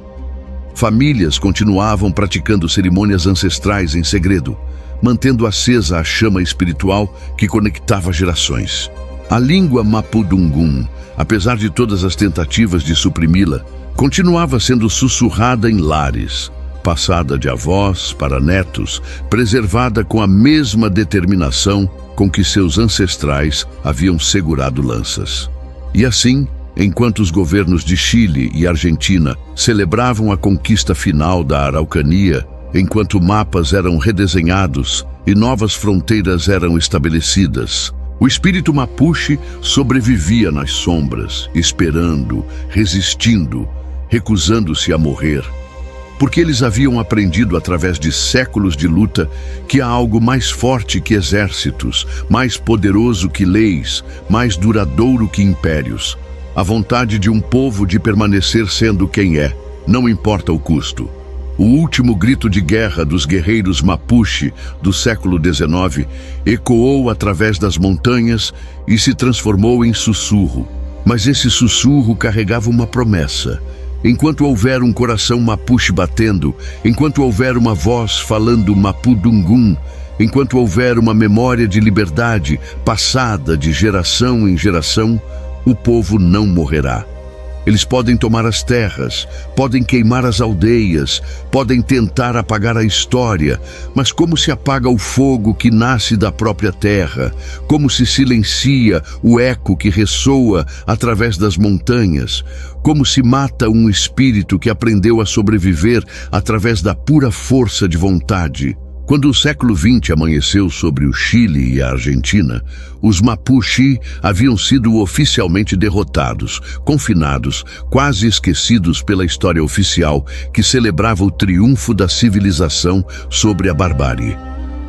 Famílias continuavam praticando cerimônias ancestrais em segredo, mantendo acesa a chama espiritual que conectava gerações. A língua Mapudungum, apesar de todas as tentativas de suprimi-la, continuava sendo sussurrada em lares, passada de avós para netos, preservada com a mesma determinação com que seus ancestrais haviam segurado lanças. E assim, enquanto os governos de Chile e Argentina celebravam a conquista final da Araucania, enquanto mapas eram redesenhados e novas fronteiras eram estabelecidas, o espírito Mapuche sobrevivia nas sombras, esperando, resistindo, recusando-se a morrer. Porque eles haviam aprendido através de séculos de luta que há algo mais forte que exércitos, mais poderoso que leis, mais duradouro que impérios. A vontade de um povo de permanecer sendo quem é, não importa o custo. O último grito de guerra dos guerreiros Mapuche do século XIX ecoou através das montanhas e se transformou em sussurro. Mas esse sussurro carregava uma promessa. Enquanto houver um coração mapuche batendo, enquanto houver uma voz falando mapudungun, enquanto houver uma memória de liberdade passada de geração em geração, o povo não morrerá. Eles podem tomar as terras, podem queimar as aldeias, podem tentar apagar a história, mas como se apaga o fogo que nasce da própria terra? Como se silencia o eco que ressoa através das montanhas? Como se mata um espírito que aprendeu a sobreviver através da pura força de vontade? Quando o século XX amanheceu sobre o Chile e a Argentina, os Mapuche haviam sido oficialmente derrotados, confinados, quase esquecidos pela história oficial que celebrava o triunfo da civilização sobre a barbárie.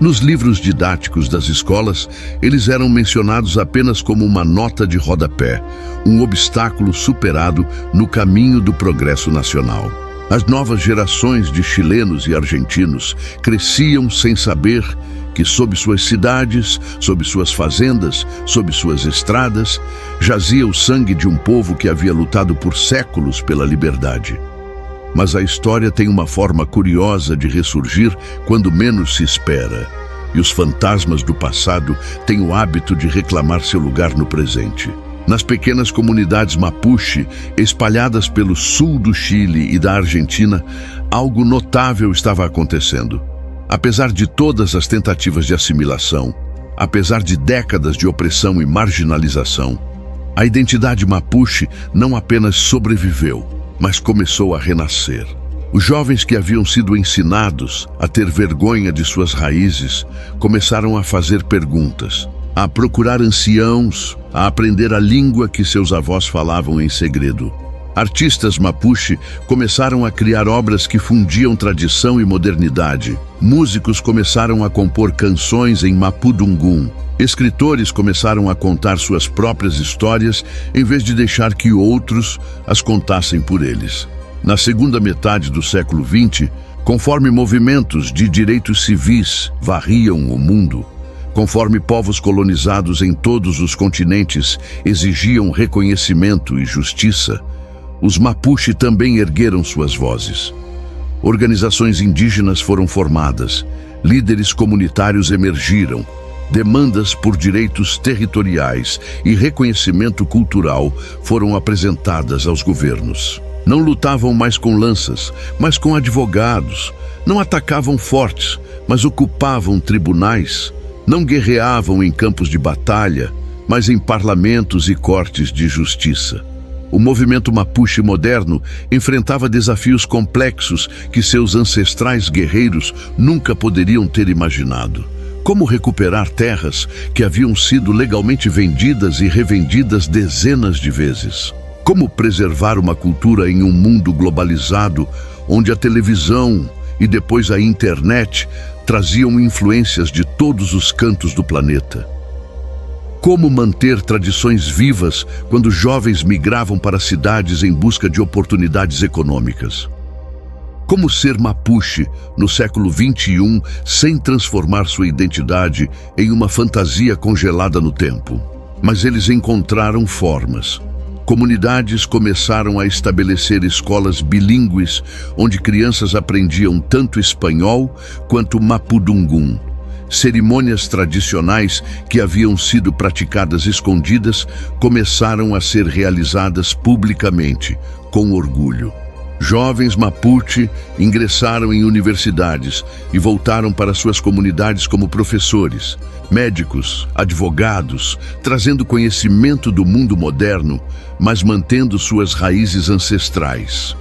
Nos livros didáticos das escolas, eles eram mencionados apenas como uma nota de rodapé, um obstáculo superado no caminho do progresso nacional. As novas gerações de chilenos e argentinos cresciam sem saber que sob suas cidades, sob suas fazendas, sob suas estradas, jazia o sangue de um povo que havia lutado por séculos pela liberdade. Mas a história tem uma forma curiosa de ressurgir quando menos se espera, e os fantasmas do passado têm o hábito de reclamar seu lugar no presente. Nas pequenas comunidades Mapuche, espalhadas pelo sul do Chile e da Argentina, algo notável estava acontecendo. Apesar de todas as tentativas de assimilação, apesar de décadas de opressão e marginalização, a identidade Mapuche não apenas sobreviveu, mas começou a renascer. Os jovens que haviam sido ensinados a ter vergonha de suas raízes começaram a fazer perguntas, a procurar anciãos, a aprender a língua que seus avós falavam em segredo. Artistas Mapuche começaram a criar obras que fundiam tradição e modernidade. Músicos começaram a compor canções em mapudungun. Escritores começaram a contar suas próprias histórias em vez de deixar que outros as contassem por eles. Na segunda metade do século XX, conforme movimentos de direitos civis varriam o mundo, conforme povos colonizados em todos os continentes exigiam reconhecimento e justiça, os Mapuche também ergueram suas vozes. Organizações indígenas foram formadas, líderes comunitários emergiram, demandas por direitos territoriais e reconhecimento cultural foram apresentadas aos governos. Não lutavam mais com lanças, mas com advogados. Não atacavam fortes, mas ocupavam tribunais. Não guerreavam em campos de batalha, mas em parlamentos e cortes de justiça. O movimento Mapuche moderno enfrentava desafios complexos que seus ancestrais guerreiros nunca poderiam ter imaginado. Como recuperar terras que haviam sido legalmente vendidas e revendidas dezenas de vezes? Como preservar uma cultura em um mundo globalizado, onde a televisão e depois a internet traziam influências de todos os cantos do planeta? Como manter tradições vivas quando jovens migravam para cidades em busca de oportunidades econômicas? Como ser Mapuche no século XXI sem transformar sua identidade em uma fantasia congelada no tempo? Mas eles encontraram formas. Comunidades começaram a estabelecer escolas bilíngues, onde crianças aprendiam tanto espanhol quanto mapudungun. Cerimônias tradicionais que haviam sido praticadas escondidas começaram a ser realizadas publicamente, com orgulho. Jovens Mapuche ingressaram em universidades e voltaram para suas comunidades como professores, médicos, advogados, trazendo conhecimento do mundo moderno, mas mantendo suas raízes ancestrais.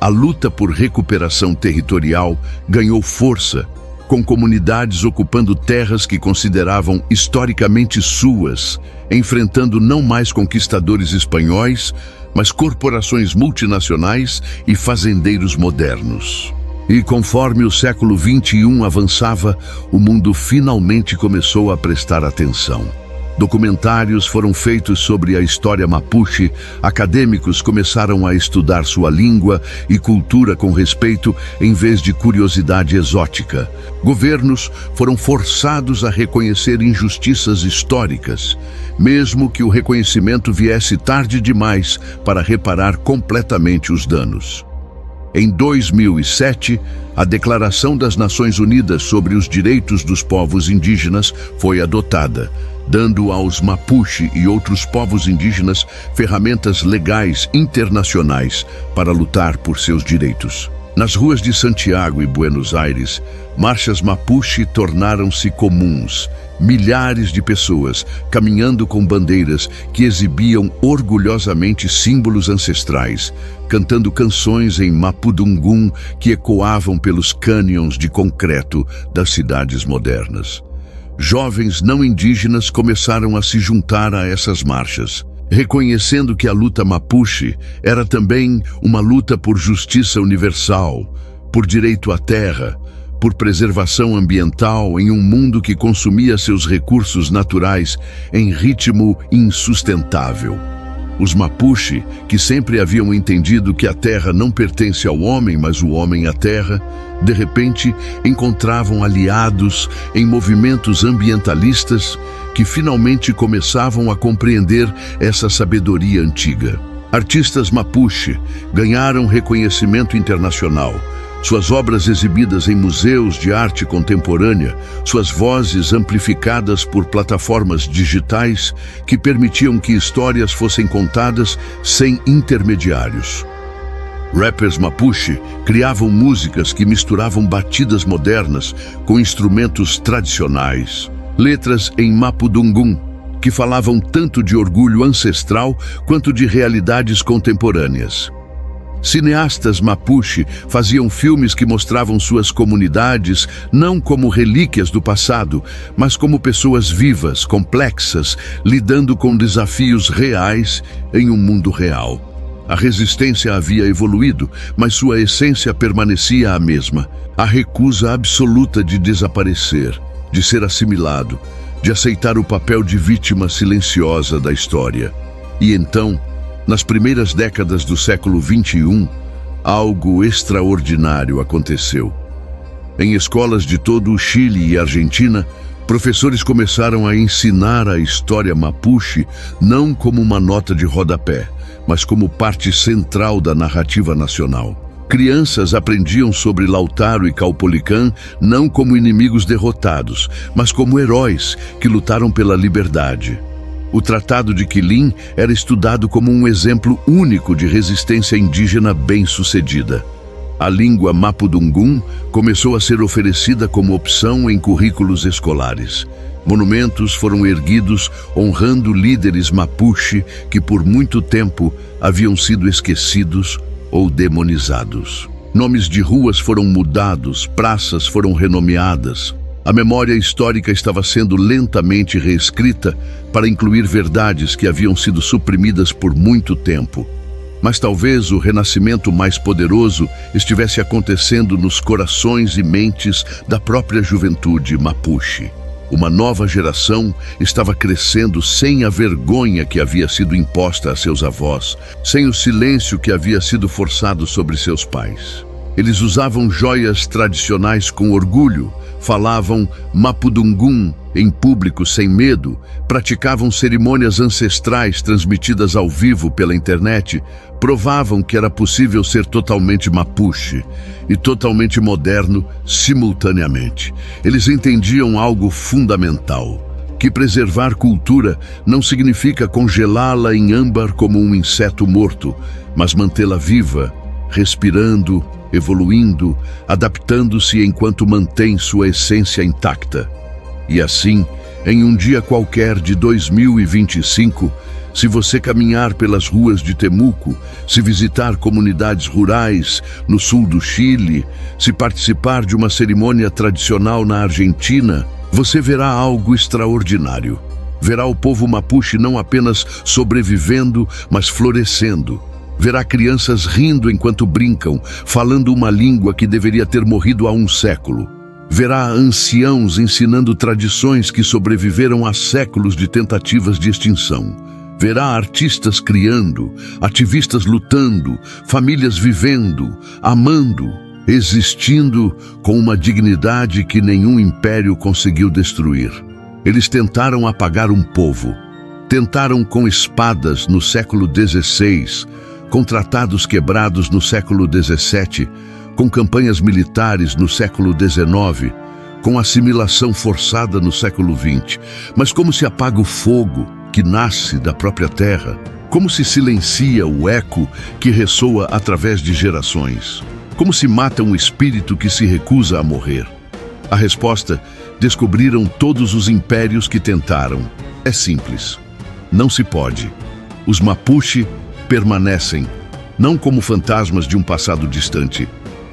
A luta por recuperação territorial ganhou força, com comunidades ocupando terras que consideravam historicamente suas, enfrentando não mais conquistadores espanhóis, mas corporações multinacionais e fazendeiros modernos. E conforme o século XXI avançava, o mundo finalmente começou a prestar atenção. Documentários foram feitos sobre a história mapuche, acadêmicos começaram a estudar sua língua e cultura com respeito em vez de curiosidade exótica. Governos foram forçados a reconhecer injustiças históricas, mesmo que o reconhecimento viesse tarde demais para reparar completamente os danos. Em 2007, a Declaração das Nações Unidas sobre os Direitos dos Povos Indígenas foi adotada, dando aos Mapuche e outros povos indígenas ferramentas legais internacionais para lutar por seus direitos. Nas ruas de Santiago e Buenos Aires, marchas Mapuche tornaram-se comuns. Milhares de pessoas caminhando com bandeiras que exibiam orgulhosamente símbolos ancestrais, cantando canções em mapudungum que ecoavam pelos cânions de concreto das cidades modernas. Jovens não indígenas começaram a se juntar a essas marchas, reconhecendo que a luta mapuche era também uma luta por justiça universal, por direito à terra, por preservação ambiental em um mundo que consumia seus recursos naturais em ritmo insustentável. Os Mapuche, que sempre haviam entendido que a terra não pertence ao homem, mas o homem à terra, de repente encontravam aliados em movimentos ambientalistas que finalmente começavam a compreender essa sabedoria antiga. Artistas Mapuche ganharam reconhecimento internacional. Suas obras exibidas em museus de arte contemporânea, suas vozes amplificadas por plataformas digitais que permitiam que histórias fossem contadas sem intermediários. Rappers Mapuche criavam músicas que misturavam batidas modernas com instrumentos tradicionais. Letras em mapudungum, que falavam tanto de orgulho ancestral quanto de realidades contemporâneas. Cineastas Mapuche faziam filmes que mostravam suas comunidades não como relíquias do passado, mas como pessoas vivas, complexas, lidando com desafios reais em um mundo real. A resistência havia evoluído, mas sua essência permanecia a mesma. A recusa absoluta de desaparecer, de ser assimilado, de aceitar o papel de vítima silenciosa da história. E então, nas primeiras décadas do século XXI, algo extraordinário aconteceu. Em escolas de todo o Chile e Argentina, professores começaram a ensinar a história mapuche não como uma nota de rodapé, mas como parte central da narrativa nacional. Crianças aprendiam sobre Lautaro e Caupolicán não como inimigos derrotados, mas como heróis que lutaram pela liberdade. O Tratado de Quilin era estudado como um exemplo único de resistência indígena bem-sucedida. A língua mapudungum começou a ser oferecida como opção em currículos escolares. Monumentos foram erguidos honrando líderes mapuche que por muito tempo haviam sido esquecidos ou demonizados. Nomes de ruas foram mudados, praças foram renomeadas. A memória histórica estava sendo lentamente reescrita para incluir verdades que haviam sido suprimidas por muito tempo. Mas talvez o renascimento mais poderoso estivesse acontecendo nos corações e mentes da própria juventude mapuche. Uma nova geração estava crescendo sem a vergonha que havia sido imposta a seus avós, sem o silêncio que havia sido forçado sobre seus pais. Eles usavam joias tradicionais com orgulho, falavam mapudungum em público sem medo, praticavam cerimônias ancestrais transmitidas ao vivo pela internet, provavam que era possível ser totalmente mapuche e totalmente moderno simultaneamente. Eles entendiam algo fundamental, que preservar cultura não significa congelá-la em âmbar como um inseto morto, mas mantê-la viva, respirando, evoluindo, adaptando-se enquanto mantém sua essência intacta. E assim, em um dia qualquer de 2025, se você caminhar pelas ruas de Temuco, se visitar comunidades rurais no sul do Chile, se participar de uma cerimônia tradicional na Argentina, você verá algo extraordinário. Verá o povo mapuche não apenas sobrevivendo, mas florescendo. Verá crianças rindo enquanto brincam, falando uma língua que deveria ter morrido há um século. Verá anciãos ensinando tradições que sobreviveram a séculos de tentativas de extinção. Verá artistas criando, ativistas lutando, famílias vivendo, amando, existindo com uma dignidade que nenhum império conseguiu destruir. Eles tentaram apagar um povo. Tentaram com espadas no século XVI, com tratados quebrados no século XVII, com campanhas militares no século XIX, com assimilação forçada no século XX. Mas como se apaga o fogo que nasce da própria terra? Como se silencia o eco que ressoa através de gerações? Como se mata um espírito que se recusa a morrer? A resposta: descobriram todos os impérios que tentaram. É simples. Não se pode. Os Mapuche permanecem, não como fantasmas de um passado distante,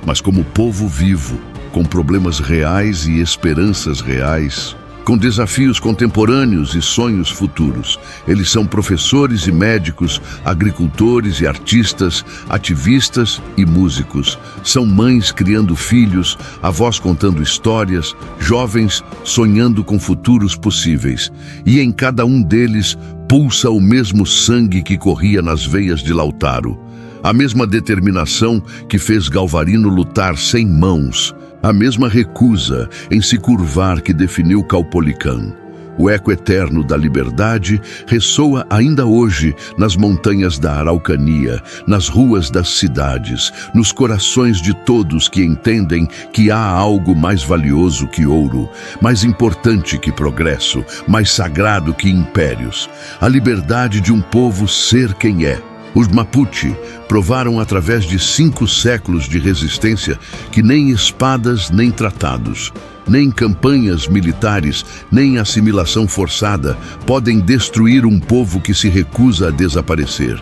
mas como povo vivo, com problemas reais e esperanças reais, com desafios contemporâneos e sonhos futuros. Eles são professores e médicos, agricultores e artistas, ativistas e músicos. São mães criando filhos, avós contando histórias, jovens sonhando com futuros possíveis. E em cada um deles pulsa o mesmo sangue que corria nas veias de Lautaro. A mesma determinação que fez Galvarino lutar sem mãos, a mesma recusa em se curvar que definiu Caupolicán. O eco eterno da liberdade ressoa ainda hoje nas montanhas da Araucania, nas ruas das cidades, nos corações de todos que entendem que há algo mais valioso que ouro, mais importante que progresso, mais sagrado que impérios. A liberdade de um povo ser quem é. Os Mapuche provaram através de 5 séculos de resistência que nem espadas, nem tratados, nem campanhas militares, nem assimilação forçada podem destruir um povo que se recusa a desaparecer.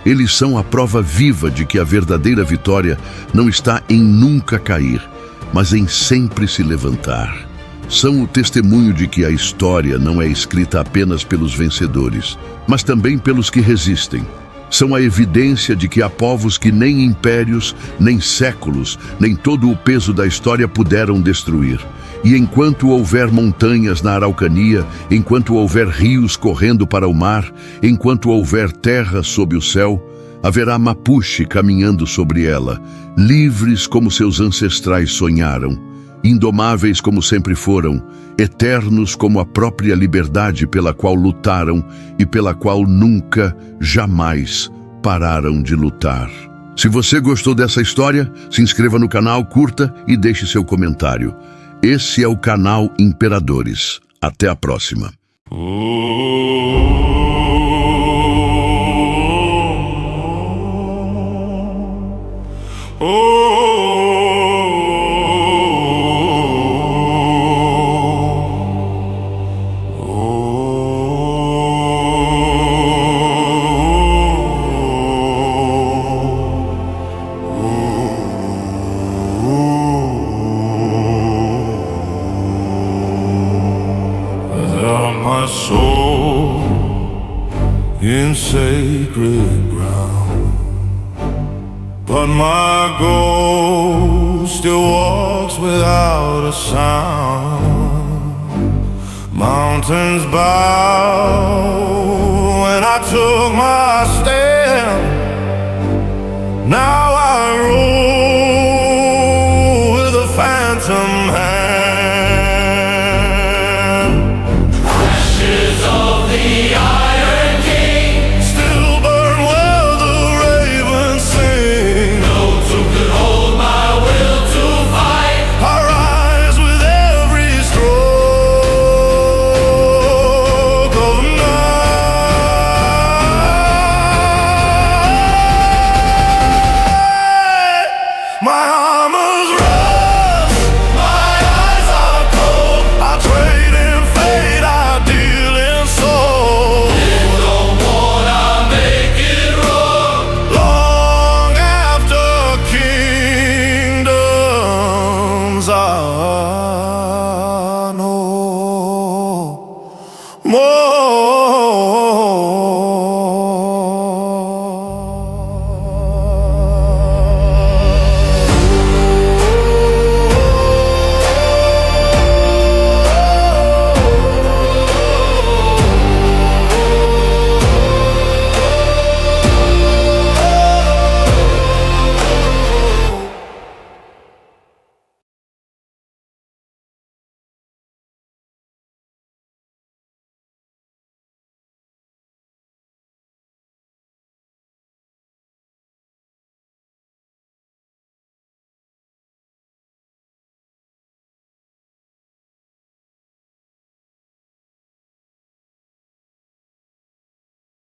Eles são a prova viva de que a verdadeira vitória não está em nunca cair, mas em sempre se levantar. São o testemunho de que a história não é escrita apenas pelos vencedores, mas também pelos que resistem. São a evidência de que há povos que nem impérios, nem séculos, nem todo o peso da história puderam destruir. E enquanto houver montanhas na Araucania, enquanto houver rios correndo para o mar, enquanto houver terra sob o céu, haverá Mapuche caminhando sobre ela, livres como seus ancestrais sonharam, indomáveis como sempre foram, eternos como a própria liberdade pela qual lutaram e pela qual nunca, jamais pararam de lutar. Se você gostou dessa história, se inscreva no canal, curta e deixe seu comentário. Esse é o canal Imperadores. Até a próxima. My soul in sacred ground, but my ghost still walks without a sound. Mountains bow when I took my